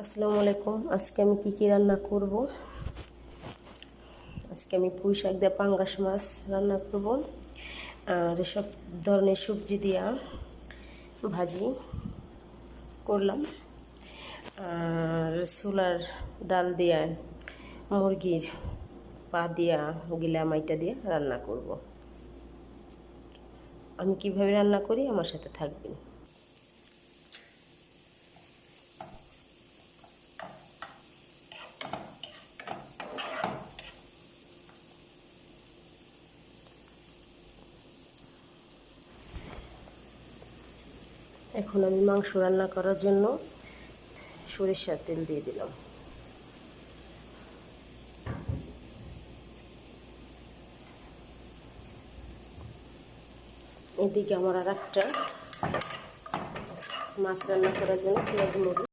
আসসালামু আলাইকুম। আজকে আমি কি রান্না করব? আজকে আমি পুঁই শাক দিয়ে পাঙ্গাস মাছ রান্না করব, আর সব ধরনের সবজি দিয়া ভাজি করলাম, আর ছোলার ডাল দিয়া মুরগির পা দিয়া গিলা মাইটা দিয়ে রান্না করব। আমি কিভাবে রান্না করি আমার সাথে থাকবেন। এখন আমি মাংস রান্না করার জন্য সরিষার তেল দিয়ে দিলাম। এদিকে আমার আর একটা মাছ রান্না করার জন্য পেঁয়াজ মরিচ